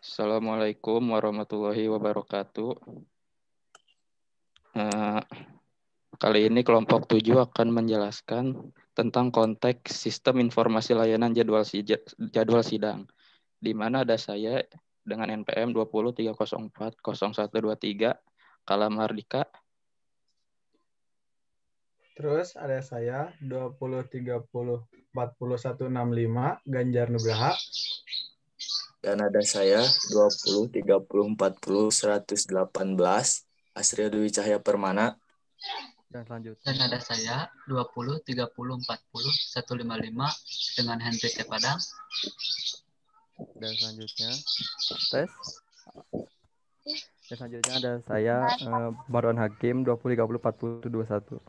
Assalamualaikum warahmatullahi wabarakatuh. Kali ini kelompok 7 akan menjelaskan tentang konteks sistem informasi layanan jadwal sidang, di mana ada saya dengan NPM 20.304.0123, Kala Mardika. Terus ada saya 20.30.4165, Ganjar Nugraha. Dan ada saya 20.30.40.118, Asri Dwi Cahya Permana. Dan selanjutnya. Dan ada saya 20.30.40.155 dengan Hendrik T. Padang. Dan selanjutnya tes. Dan selanjutnya ada saya Marwan Hakim 20.30.40.21.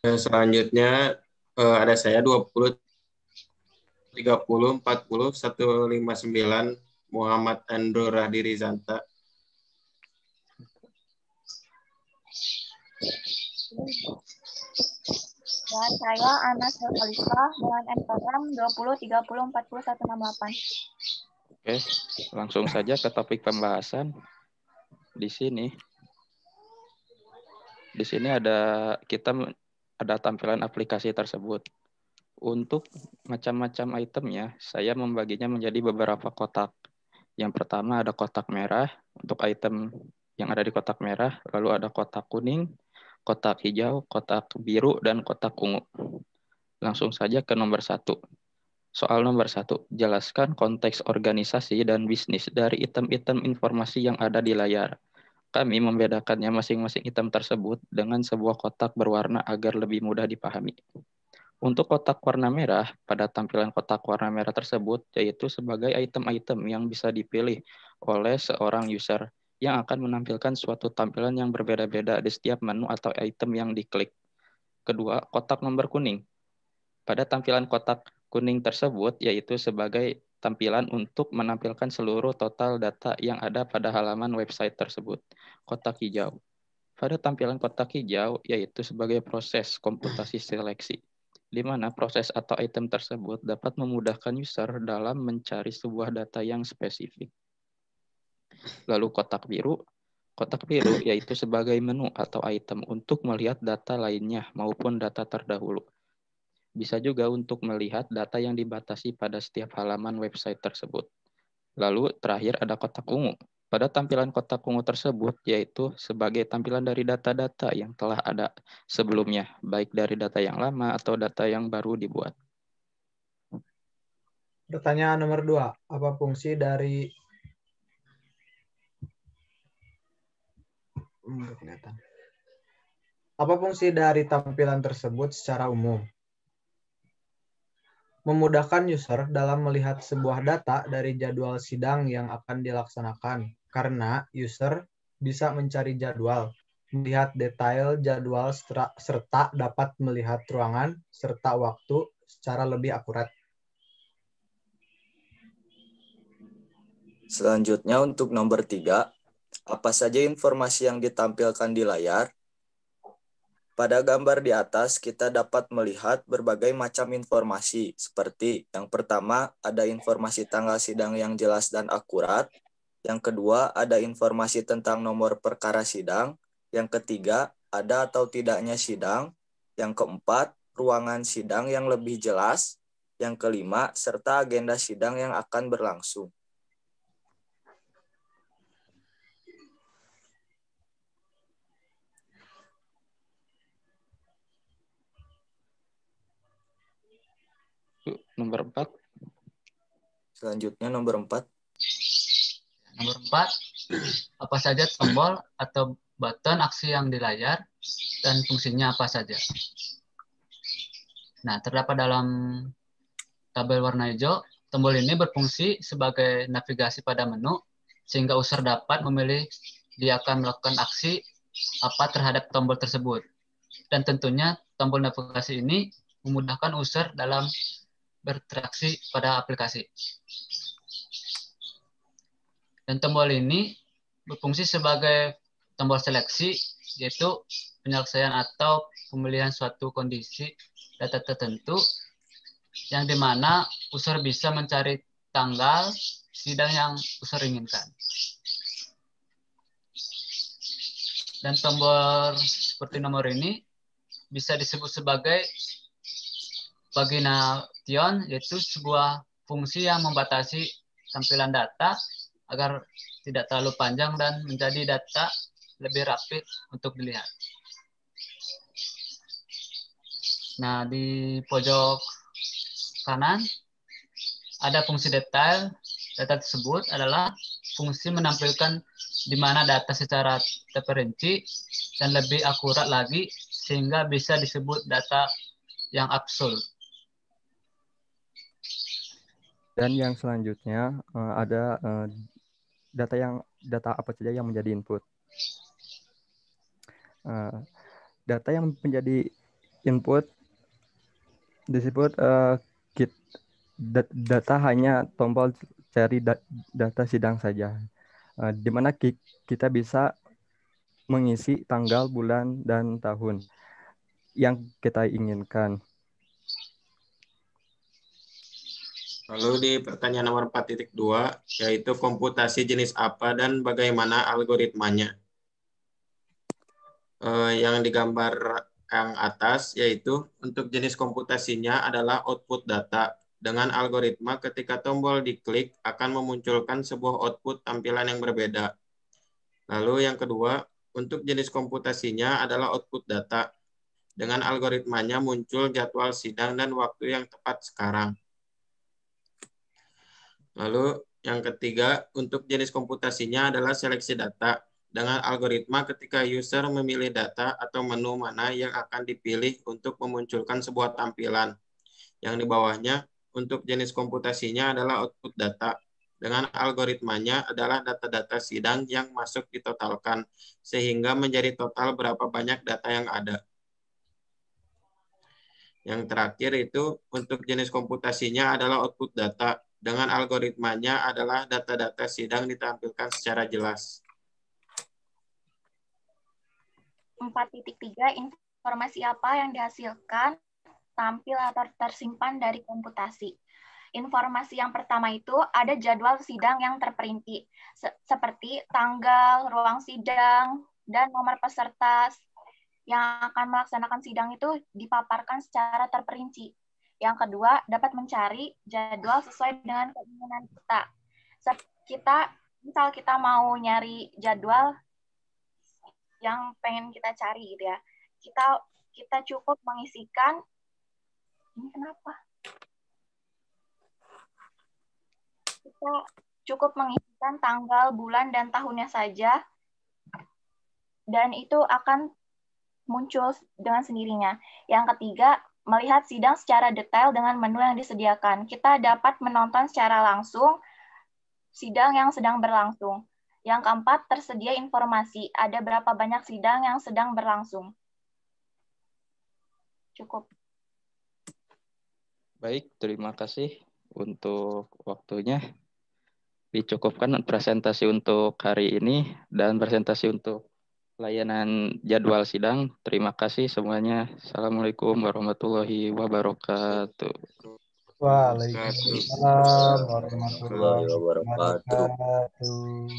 Dan selanjutnya ada saya 20.30.40.159 Muhammad Andro Rahdi Rizanta. Dan saya Anas Khalifah dengan NPM 20.30.4168. Oke, langsung saja ke topik pembahasan. Di sini ada tampilan aplikasi tersebut. Untuk macam-macam itemnya, saya membaginya menjadi beberapa kotak. Yang pertama ada kotak merah untuk item yang ada di kotak merah, lalu ada kotak kuning, kotak hijau, kotak biru, dan kotak ungu. Langsung saja ke nomor 1. Soal nomor 1, jelaskan konteks organisasi dan bisnis dari item-item informasi yang ada di layar. Kami membedakannya masing-masing item tersebut dengan sebuah kotak berwarna agar lebih mudah dipahami. Untuk kotak warna merah, pada tampilan kotak warna merah tersebut, yaitu sebagai item-item yang bisa dipilih oleh seorang user yang akan menampilkan suatu tampilan yang berbeda-beda di setiap menu atau item yang diklik. Kedua, kotak nomor kuning. Pada tampilan kotak kuning tersebut, yaitu sebagai tampilan untuk menampilkan seluruh total data yang ada pada halaman website tersebut. Kotak hijau. Pada tampilan kotak hijau, yaitu sebagai proses komputasi seleksi, di mana proses atau item tersebut dapat memudahkan user dalam mencari sebuah data yang spesifik. Lalu kotak biru yaitu sebagai menu atau item untuk melihat data lainnya maupun data terdahulu. Bisa juga untuk melihat data yang dibatasi pada setiap halaman website tersebut. Lalu terakhir ada kotak ungu. Pada tampilan kotak ungu tersebut, yaitu sebagai tampilan dari data-data yang telah ada sebelumnya, baik dari data yang lama atau data yang baru dibuat. Pertanyaan nomor 2. Apa fungsi dari tampilan tersebut secara umum? Memudahkan user dalam melihat sebuah data dari jadwal sidang yang akan dilaksanakan, karena user bisa mencari jadwal, melihat detail jadwal, serta dapat melihat ruangan serta waktu secara lebih akurat. Selanjutnya untuk nomor 3, apa saja informasi yang ditampilkan di layar? Pada gambar di atas, kita dapat melihat berbagai macam informasi, seperti yang pertama, ada informasi tanggal sidang yang jelas dan akurat. Yang kedua, ada informasi tentang nomor perkara sidang. Yang ketiga, ada atau tidaknya sidang. Yang keempat, ruangan sidang yang lebih jelas. Yang kelima, serta agenda sidang yang akan berlangsung. Nomor 4. Selanjutnya nomor 4. Nomor 4, apa saja tombol atau button aksi yang di layar dan fungsinya apa saja. Nah, terdapat dalam tabel warna hijau, tombol ini berfungsi sebagai navigasi pada menu, sehingga user dapat memilih dia akan melakukan aksi apa terhadap tombol tersebut. Dan tentunya tombol navigasi ini memudahkan user dalam berinteraksi pada aplikasi. Dan tombol ini berfungsi sebagai tombol seleksi, yaitu penyelesaian atau pemilihan suatu kondisi data tertentu, yang dimana user bisa mencari tanggal, sidang yang user inginkan. Dan tombol seperti nomor ini bisa disebut sebagai pagination, yaitu sebuah fungsi yang membatasi tampilan data agar tidak terlalu panjang dan menjadi data lebih rapid untuk dilihat. Nah, di pojok kanan ada fungsi detail. Data tersebut adalah fungsi menampilkan di mana data secara terperinci dan lebih akurat lagi sehingga bisa disebut data yang absolut. Dan yang selanjutnya ada data apa saja yang menjadi input. Data yang menjadi input disebut data hanya tombol cari data sidang saja, di mana kita bisa mengisi tanggal, bulan, dan tahun yang kita inginkan. Lalu di pertanyaan nomor 4.2, yaitu komputasi jenis apa dan bagaimana algoritmanya. Yang digambar yang atas, yaitu untuk jenis komputasinya adalah output data. Dengan algoritma, ketika tombol diklik akan memunculkan sebuah output tampilan yang berbeda. Lalu yang kedua, untuk jenis komputasinya adalah output data. Dengan algoritmanya muncul jadwal sidang dan waktu yang tepat sekarang. Lalu yang ketiga, untuk jenis komputasinya adalah seleksi data. Dengan algoritma ketika user memilih data atau menu mana yang akan dipilih untuk memunculkan sebuah tampilan. Yang di bawahnya, untuk jenis komputasinya adalah output data. Dengan algoritmanya adalah data-data sidang yang masuk ditotalkan, sehingga menjadi total berapa banyak data yang ada. Yang terakhir itu, untuk jenis komputasinya adalah output data. Dengan algoritmanya adalah data-data sidang ditampilkan secara jelas. 4.3 informasi apa yang dihasilkan tampil atau tersimpan dari komputasi. Informasi yang pertama itu ada jadwal sidang yang terperinci, seperti tanggal, ruang sidang, dan nomor peserta yang akan melaksanakan sidang itu dipaparkan secara terperinci. Yang kedua, dapat mencari jadwal sesuai dengan keinginan kita. Misal kita mau nyari jadwal yang pengen kita cari gitu ya. Kita cukup mengisikan ini kenapa? Kita cukup mengisikan tanggal, bulan, dan tahunnya saja. Dan itu akan muncul dengan sendirinya. Yang ketiga, melihat sidang secara detail dengan menu yang disediakan. Kita dapat menonton secara langsung sidang yang sedang berlangsung. Yang keempat, tersedia informasi. Ada berapa banyak sidang yang sedang berlangsung. Cukup. Baik, terima kasih untuk waktunya. Dicukupkan presentasi untuk hari ini dan presentasi untuk layanan jadwal sidang. Terima kasih semuanya. Assalamualaikum warahmatullahi wabarakatuh. Waalaikumsalam warahmatullahi wabarakatuh. wabarakatuh.